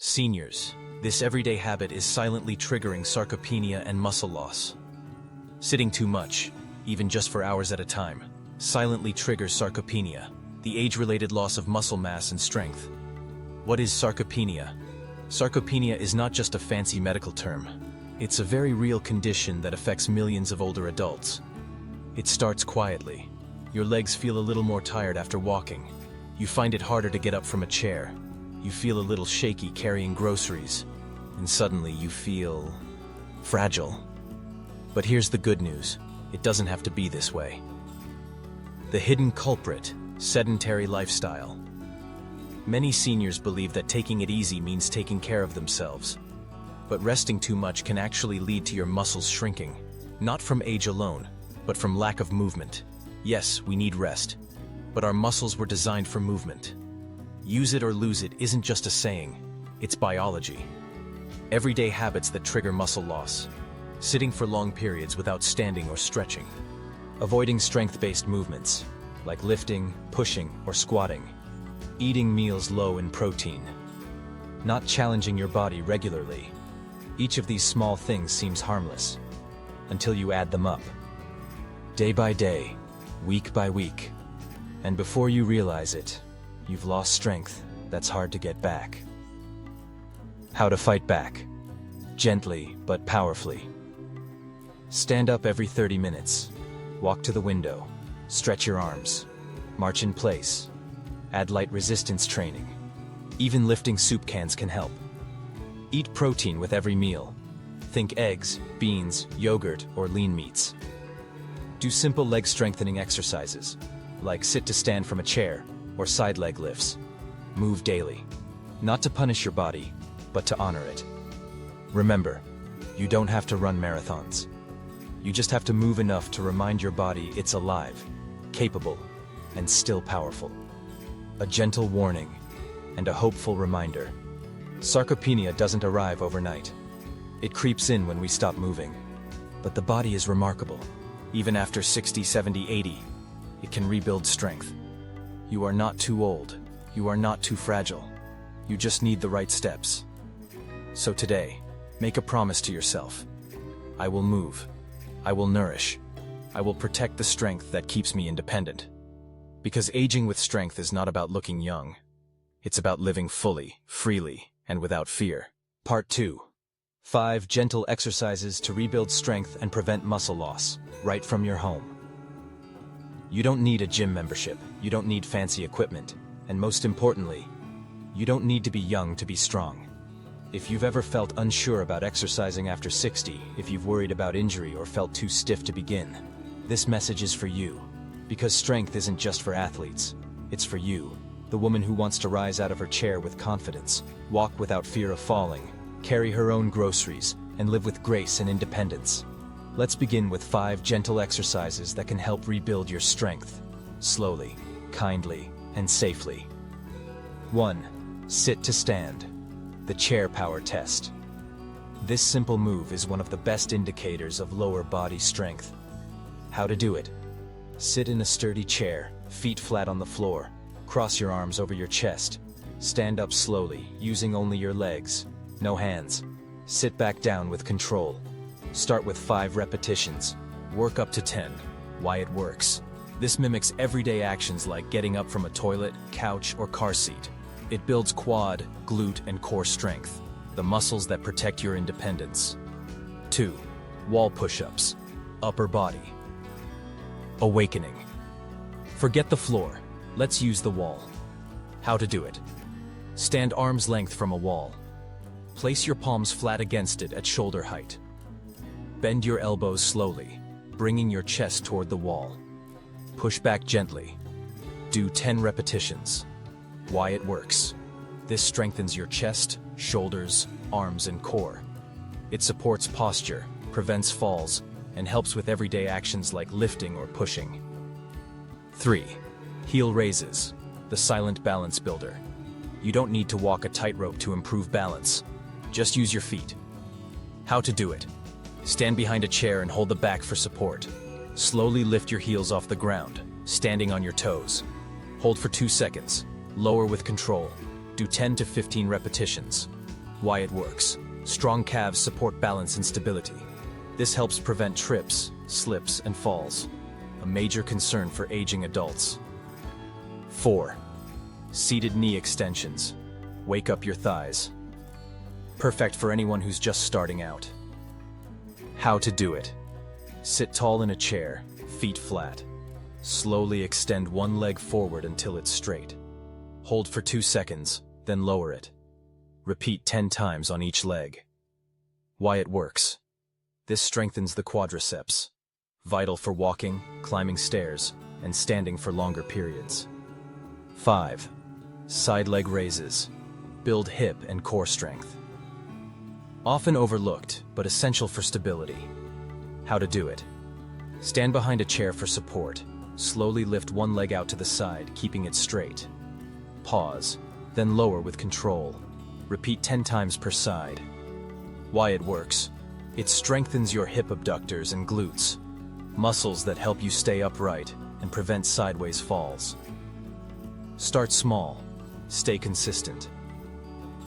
Seniors, this everyday habit is silently triggering sarcopenia and muscle loss. Sitting too much, even just for hours at a time, silently triggers sarcopenia, the age-related loss of muscle mass and strength. What is sarcopenia? Sarcopenia is not just a fancy medical term. It's a very real condition that affects millions of older adults. It starts quietly. Your legs feel a little more tired after walking. You find it harder to get up from a chair. You feel a little shaky carrying groceries. And suddenly you feel fragile. But here's the good news. It doesn't have to be this way. The hidden culprit, sedentary lifestyle. Many seniors believe that taking it easy means taking care of themselves. But resting too much can actually lead to your muscles shrinking. Not from age alone, but from lack of movement. Yes, we need rest. But our muscles were designed for movement. Use it or lose it isn't just a saying, it's biology. Everyday habits that trigger muscle loss. Sitting for long periods without standing or stretching. Avoiding strength-based movements, like lifting, pushing, or squatting. Eating meals low in protein. Not challenging your body regularly. Each of these small things seems harmless, until you add them up. Day by day, week by week. And before you realize it, you've lost strength that's hard to get back. How to fight back. Gently, but powerfully. Stand up every 30 minutes. Walk to the window. Stretch your arms. March in place. Add light resistance training. Even lifting soup cans can help. Eat protein with every meal. Think eggs, beans, yogurt, or lean meats. Do simple leg strengthening exercises, like sit to stand from a chair, or side leg lifts. Move daily. Not to punish your body, but to honor it. Remember, you don't have to run marathons. You just have to move enough to remind your body it's alive, capable, and still powerful. A gentle warning, and a hopeful reminder. Sarcopenia doesn't arrive overnight. It creeps in when we stop moving. But the body is remarkable. Even after 60, 70, 80, it can rebuild strength. You are not too old. You are not too fragile. You just need the right steps. So today, make a promise to yourself. I will move. I will nourish. I will protect the strength that keeps me independent. Because aging with strength is not about looking young. It's about living fully, freely, and without fear. Part 2. 5 gentle exercises to rebuild strength and prevent muscle loss, right from your home. You don't need a gym membership, you don't need fancy equipment, and most importantly, you don't need to be young to be strong. If you've ever felt unsure about exercising after 60, if you've worried about injury or felt too stiff to begin, this message is for you. Because strength isn't just for athletes, it's for you, the woman who wants to rise out of her chair with confidence, walk without fear of falling, carry her own groceries, and live with grace and independence. Let's begin with 5 gentle exercises that can help rebuild your strength, slowly, kindly, and safely. 1. Sit to stand. The chair power test. This simple move is one of the best indicators of lower body strength. How to do it? Sit in a sturdy chair, feet flat on the floor. Cross your arms over your chest. Stand up slowly, using only your legs. No hands. Sit back down with control. Start with 5 repetitions. Work up to 10. Why it works. This mimics everyday actions like getting up from a toilet, couch, or car seat. It builds quad, glute, and core strength, the muscles that protect your independence. 2. Wall push-ups. Upper body. Awakening. Forget the floor. Let's use the wall. How to do it. Stand arm's length from a wall. Place your palms flat against it at shoulder height. Bend your elbows slowly, bringing your chest toward the wall. Push back gently. Do 10 repetitions. Why it works. This strengthens your chest, shoulders, arms, and core. It supports posture, prevents falls, and helps with everyday actions like lifting or pushing. 3. Heel raises, the silent balance builder. You don't need to walk a tightrope to improve balance. Just use your feet. How to do it. Stand behind a chair and hold the back for support. Slowly lift your heels off the ground, standing on your toes. Hold for 2 seconds. Lower with control. Do 10 to 15 repetitions. Why it works. Strong calves support balance and stability. This helps prevent trips, slips, and falls, a major concern for aging adults. 4. Seated knee extensions. Wake up your thighs. Perfect for anyone who's just starting out. How to do it. Sit tall in a chair, feet flat. Slowly extend one leg forward until it's straight. Hold for 2 seconds, then lower it. Repeat 10 times on each leg. Why it works. This strengthens the quadriceps, vital for walking, climbing stairs, and standing for longer periods. 5. Side leg raises. Build hip and core strength. Often overlooked, but essential for stability. How to do it. Stand behind a chair for support. Slowly lift one leg out to the side, keeping it straight. Pause, then lower with control. Repeat 10 times per side. Why it works. It strengthens your hip abductors and glutes, muscles that help you stay upright and prevent sideways falls. Start small. Stay consistent.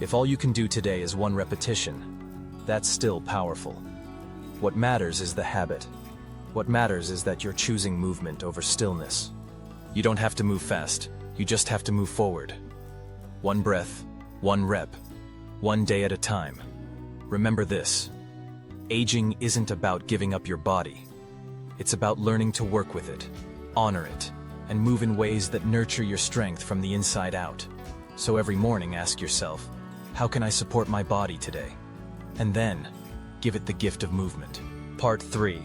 If all you can do today is 1 repetition, that's still powerful. What matters is the habit. What matters is that you're choosing movement over stillness. You don't have to move fast, you just have to move forward. 1 breath, 1 rep, 1 day at a time. Remember this. Aging isn't about giving up your body. It's about learning to work with it, honor it, and move in ways that nurture your strength from the inside out. So every morning ask yourself, how can I support my body today? And then, give it the gift of movement. Part 3.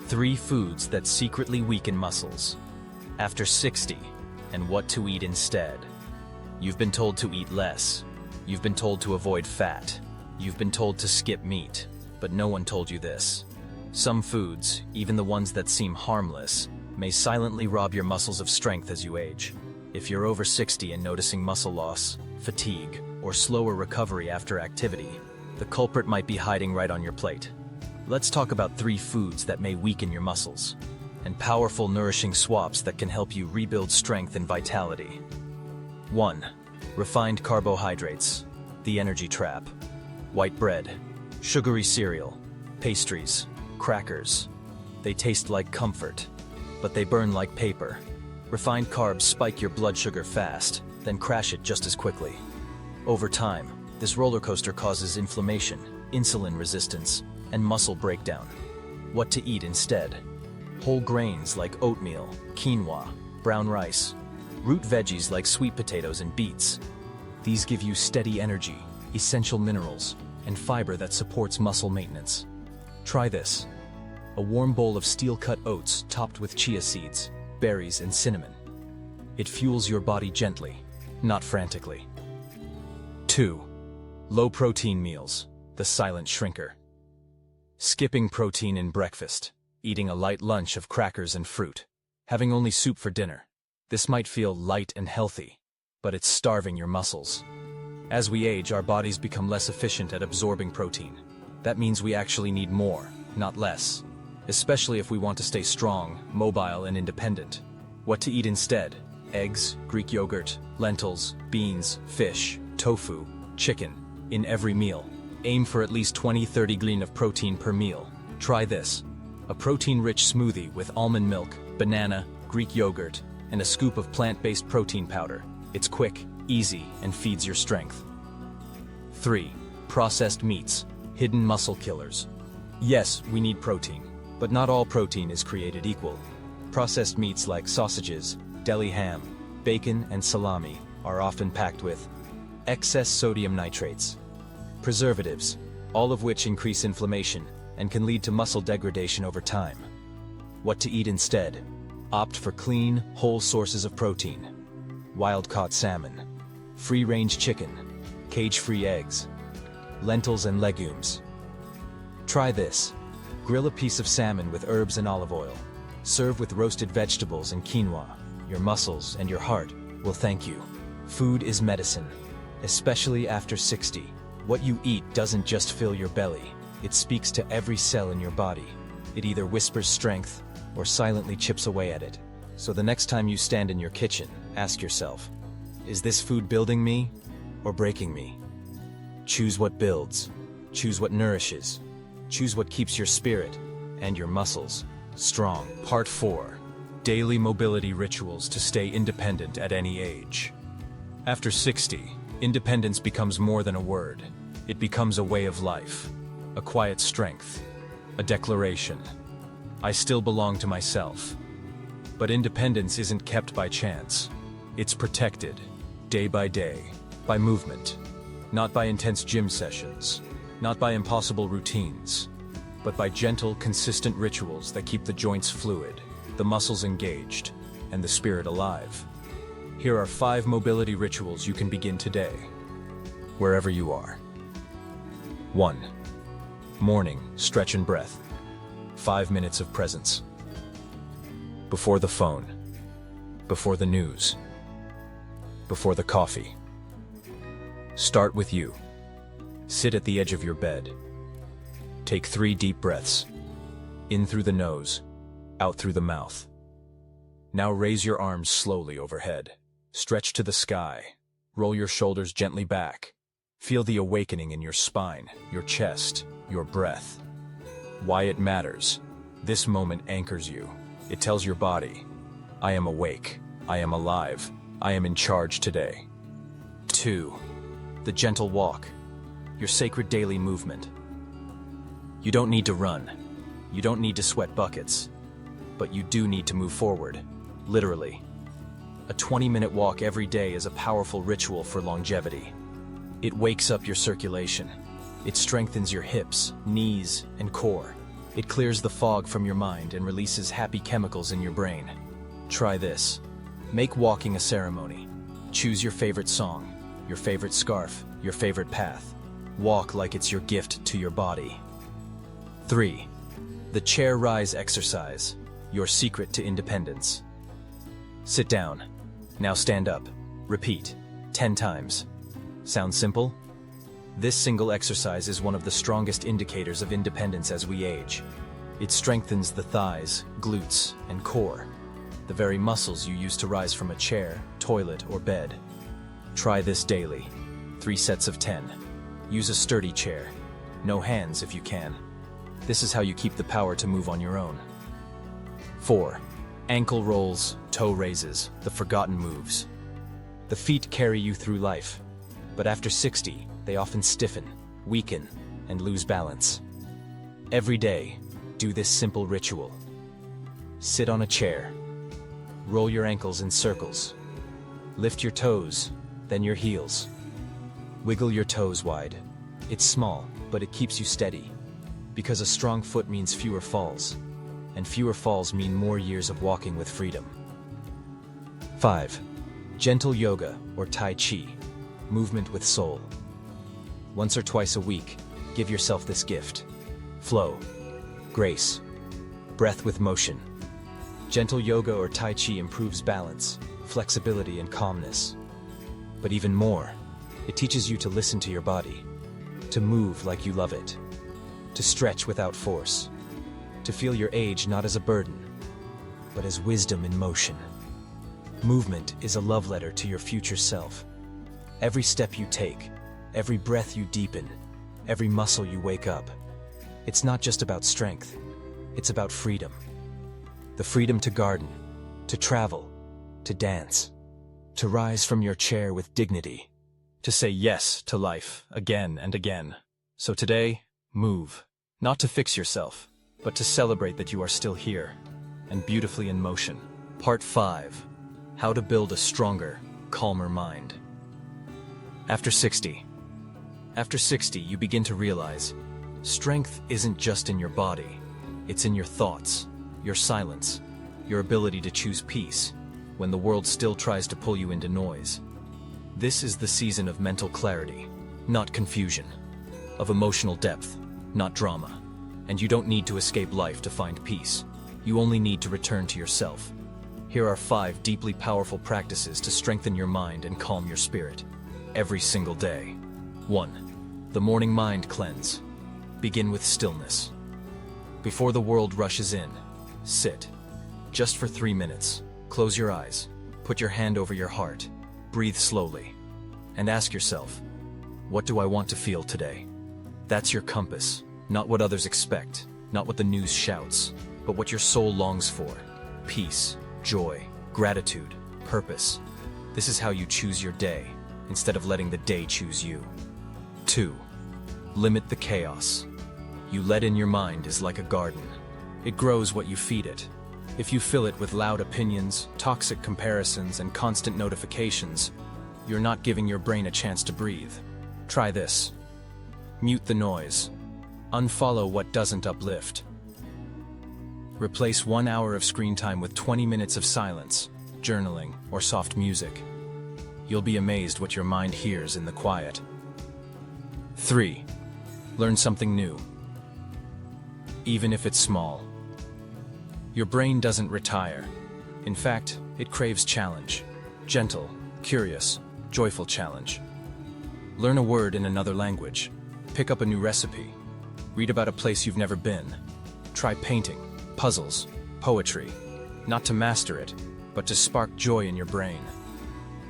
3 foods that secretly weaken muscles. After 60, and what to eat instead. You've been told to eat less. You've been told to avoid fat. You've been told to skip meat. But no one told you this. Some foods, even the ones that seem harmless, may silently rob your muscles of strength as you age. If you're over 60 and noticing muscle loss, fatigue, or slower recovery after activity, the culprit might be hiding right on your plate. Let's talk about 3 foods that may weaken your muscles, and powerful nourishing swaps that can help you rebuild strength and vitality. 1. Refined carbohydrates. The energy trap. White bread, sugary cereal, pastries, crackers. They taste like comfort, but they burn like paper. Refined carbs spike your blood sugar fast, then crash it just as quickly. Over time, this roller coaster causes inflammation, insulin resistance, and muscle breakdown. What to eat instead? Whole grains like oatmeal, quinoa, brown rice, root veggies like sweet potatoes and beets. These give you steady energy, essential minerals, and fiber that supports muscle maintenance. Try this. A warm bowl of steel-cut oats topped with chia seeds, berries, and cinnamon. It fuels your body gently, not frantically. 2. Low-protein meals, the silent shrinker. Skipping protein in breakfast, eating a light lunch of crackers and fruit, having only soup for dinner. This might feel light and healthy, but it's starving your muscles. As we age, our bodies become less efficient at absorbing protein. That means we actually need more, not less, especially if we want to stay strong, mobile, and independent. What to eat instead? Eggs, Greek yogurt, lentils, beans, fish, tofu, chicken, in every meal. Aim for at least 20-30 grams of protein per meal. Try this. A protein-rich smoothie with almond milk, banana, Greek yogurt, and a scoop of plant-based protein powder. It's quick, easy, and feeds your strength. 3. Processed meats, hidden muscle killers. Yes, we need protein, but not all protein is created equal. Processed meats like sausages, deli ham, bacon, and salami are often packed with excess sodium nitrates, preservatives, all of which increase inflammation and can lead to muscle degradation over time. What to eat instead? Opt for clean, whole sources of protein. Wild-caught salmon, free-range chicken, cage-free eggs, lentils and legumes. Try this. Grill a piece of salmon with herbs and olive oil. Serve with roasted vegetables and quinoa. Your muscles and your heart will thank you. Food is medicine, especially after 60. What you eat doesn't just fill your belly. It speaks to every cell in your body. It either whispers strength or silently chips away at it. So the next time you stand in your kitchen, ask yourself, is this food building me or breaking me? Choose what builds. Choose what nourishes. Choose what keeps your spirit and your muscles strong. Part 4. Daily mobility rituals to stay independent at any age. After 60, independence becomes more than a word. It becomes a way of life, a quiet strength, a declaration. I still belong to myself. But independence isn't kept by chance. It's protected, day by day, by movement. Not by intense gym sessions, not by impossible routines, but by gentle, consistent rituals that keep the joints fluid, the muscles engaged, and the spirit alive. Here are 5 mobility rituals you can begin today, wherever you are. 1. Morning, stretch and breath. 5 minutes of presence. Before the phone. Before the news. Before the coffee. Start with you. Sit at the edge of your bed. Take 3 deep breaths. In through the nose, out through the mouth. Now raise your arms slowly overhead. Stretch to the sky. Roll your shoulders gently back. Feel the awakening in your spine, your chest, your breath. Why it matters. This moment anchors you. It tells your body, I am awake, I am alive, I am in charge today. 2. The gentle walk, your sacred daily movement. You don't need to run. You don't need to sweat buckets. But you do need to move forward, literally. A 20-minute walk every day is a powerful ritual for longevity. It wakes up your circulation. It strengthens your hips, knees, and core. It clears the fog from your mind and releases happy chemicals in your brain. Try this. Make walking a ceremony. Choose your favorite song, your favorite scarf, your favorite path. Walk like it's your gift to your body. 3. The chair rise exercise, your secret to independence. Sit down. Now stand up. Repeat. 10 times. Sound simple? This single exercise is one of the strongest indicators of independence as we age. It strengthens the thighs, glutes, and core, the very muscles you use to rise from a chair, toilet, or bed. Try this daily. 3 sets of 10. Use a sturdy chair. No hands if you can. This is how you keep the power to move on your own. 4. Ankle rolls, toe raises, the forgotten moves. The feet carry you through life, but after 60, they often stiffen, weaken, and lose balance. Every day, do this simple ritual. Sit on a chair. Roll your ankles in circles. Lift your toes, then your heels. Wiggle your toes wide. It's small, but it keeps you steady. Because a strong foot means fewer falls, and fewer falls mean more years of walking with freedom. 5. Gentle yoga or Tai Chi, movement with soul. Once or twice a week, give yourself this gift. Flow, grace, breath with motion. Gentle yoga or Tai Chi improves balance, flexibility, and calmness. But even more, it teaches you to listen to your body, to move like you love it, to stretch without force, to feel your age not as a burden, but as wisdom in motion. Movement is a love letter to your future self. Every step you take, every breath you deepen, every muscle you wake up, it's not just about strength, it's about freedom. The freedom to garden, to travel, to dance, to rise from your chair with dignity, to say yes to life again and again. So today, move, not to fix yourself, but to celebrate that you are still here, and beautifully in motion. Part 5. How to build a stronger, calmer mind. After 60, you begin to realize, strength isn't just in your body, it's in your thoughts, your silence, your ability to choose peace, when the world still tries to pull you into noise. This is the season of mental clarity, not confusion, of emotional depth, not drama. And you don't need to escape life to find peace. You only need to return to yourself. Here are 5 deeply powerful practices to strengthen your mind and calm your spirit, every single day. 1. The morning mind cleanse. Begin with stillness. Before the world rushes in, sit. Just for 3 minutes. Close your eyes. Put your hand over your heart. Breathe slowly. And ask yourself, What do I want to feel today? That's your compass, not what others expect, not what the news shouts, but what your soul longs for. Peace, joy, gratitude, purpose. This is how you choose your day, instead of letting the day choose you. 2. Limit the chaos. You let in your mind is like a garden. It grows what you feed it. If you fill it with loud opinions, toxic comparisons, and constant notifications, you're not giving your brain a chance to breathe. Try this. Mute the noise. Unfollow what doesn't uplift. Replace 1 hour of screen time with 20 minutes of silence, journaling, or soft music. You'll be amazed what your mind hears in the quiet. 3. Learn something new. Even if it's small. Your brain doesn't retire. In fact, it craves challenge. Gentle, curious, joyful challenge. Learn a word in another language. Pick up a new recipe. Read about a place you've never been. Try painting, puzzles, poetry. Not to master it, but to spark joy in your brain.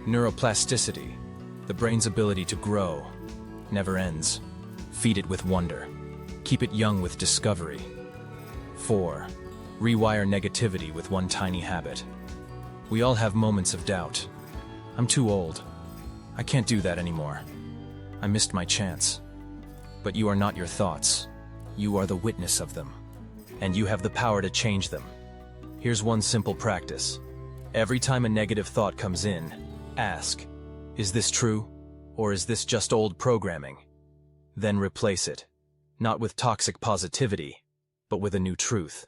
Neuroplasticity, the brain's ability to grow, never ends. Feed it with wonder. Keep it young with discovery. 4. Rewire negativity with one tiny habit. We all have moments of doubt. I'm too old. I can't do that anymore. I missed my chance. But you are not your thoughts. You are the witness of them. And you have the power to change them. Here's one simple practice. Every time a negative thought comes in, ask, is this true? Or is this just old programming? Then replace it. Not with toxic positivity, but with a new truth.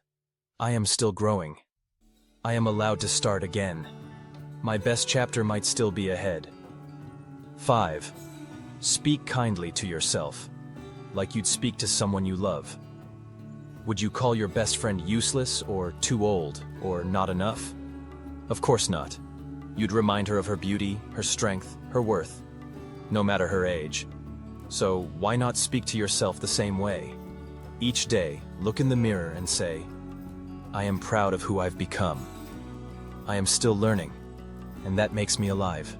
I am still growing. I am allowed to start again. My best chapter might still be ahead. 5. Speak kindly to yourself, like you'd speak to someone you love. Would you call your best friend useless, or too old, or not enough? Of course not. You'd remind her of her beauty, her strength, her worth, no matter her age. So why not speak to yourself the same way? Each day, look in the mirror and say, I am proud of who I've become. I am still learning, and that makes me alive.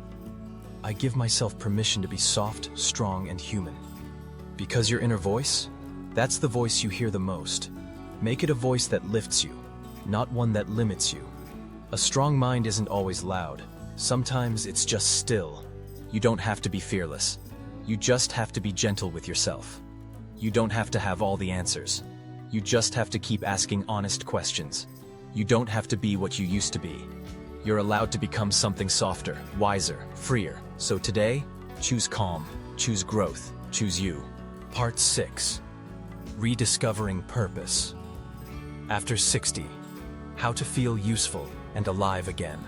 I give myself permission to be soft, strong, and human. Because your inner voice, that's the voice you hear the most. Make it a voice that lifts you, not one that limits you. A strong mind isn't always loud. Sometimes it's just still. You don't have to be fearless. You just have to be gentle with yourself. You don't have to have all the answers. You just have to keep asking honest questions. You don't have to be what you used to be. You're allowed to become something softer, wiser, freer. So today, choose calm, choose growth, choose you. Part 6. Rediscovering purpose. After 60, how to feel useful and alive again.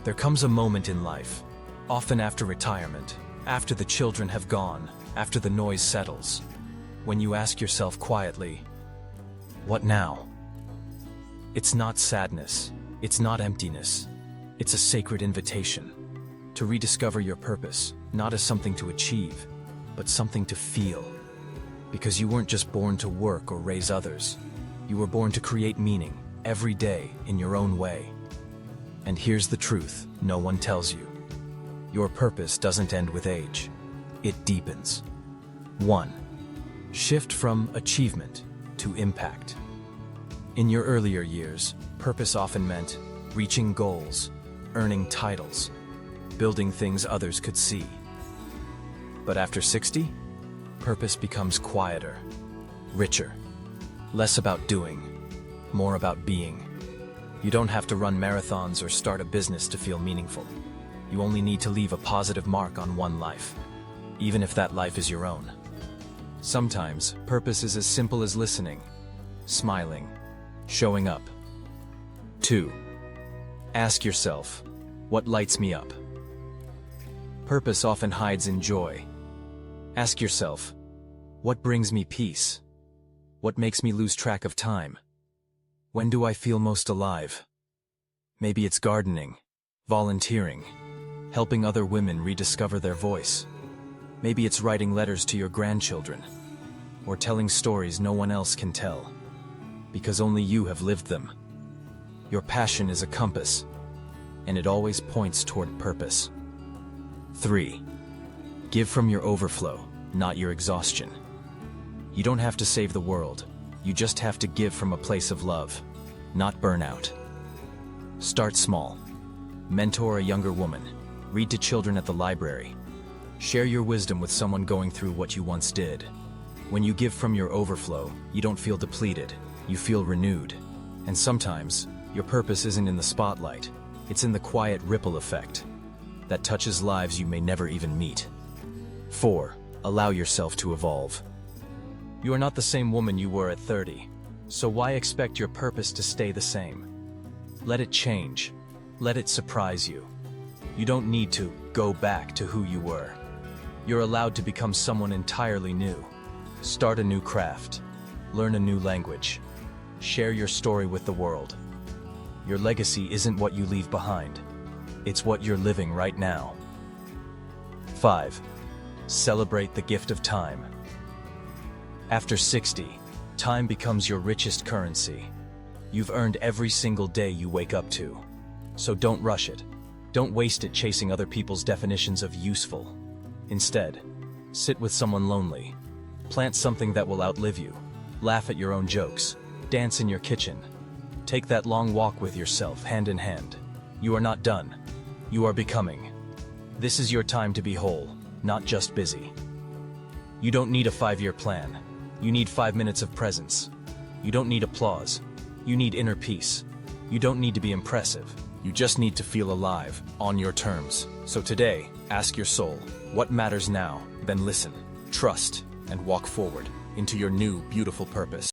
There comes a moment in life, often after retirement, after the children have gone, after the noise settles, when you ask yourself quietly, what now? It's not sadness, it's not emptiness, it's a sacred invitation to rediscover your purpose, not as something to achieve, but something to feel. Because you weren't just born to work or raise others, you were born to create meaning every day in your own way. And here's the truth no one tells you. Your purpose doesn't end with age, it deepens. 1. Shift from achievement to impact. In your earlier years, purpose often meant reaching goals, earning titles, building things others could see. But after 60, purpose becomes quieter, richer, less about doing, more about being. You don't have to run marathons or start a business to feel meaningful. You only need to leave a positive mark on one life, even if that life is your own. Sometimes, purpose is as simple as listening, smiling, showing up. 2. Ask yourself, what lights me up? Purpose often hides in joy. Ask yourself, what brings me peace? What makes me lose track of time? When do I feel most alive? Maybe it's gardening, volunteering, helping other women rediscover their voice. Maybe it's writing letters to your grandchildren, or telling stories no one else can tell, because only you have lived them. Your passion is a compass, and it always points toward purpose. 3. Give from your overflow, not your exhaustion. You don't have to save the world. You just have to give from a place of love, not burnout. Start small. Mentor a younger woman. Read to children at the library. Share your wisdom with someone going through what you once did. When you give from your overflow, you don't feel depleted. You feel renewed. And sometimes, your purpose isn't in the spotlight. It's in the quiet ripple effect that touches lives you may never even meet. 4. Allow yourself to evolve. You are not the same woman you were at 30, so why expect your purpose to stay the same? Let it change. Let it surprise you. You don't need to go back to who you were. You're allowed to become someone entirely new. Start a new craft. Learn a new language. Share your story with the world. Your legacy isn't what you leave behind. It's what you're living right now. 5. Celebrate the gift of time. After 60, time becomes your richest currency. You've earned every single day you wake up to. So don't rush it. Don't waste it chasing other people's definitions of useful. Instead, sit with someone lonely. Plant something that will outlive you. Laugh at your own jokes. Dance in your kitchen. Take that long walk with yourself, hand in hand. You are not done. You are becoming. This is your time to be whole, not just busy. You don't need a 5-year plan. You need 5 minutes of presence. You don't need applause. You need inner peace. You don't need to be impressive. You just need to feel alive, on your terms. So today, ask your soul, what matters now? Then listen, trust, and walk forward into your new, beautiful purpose.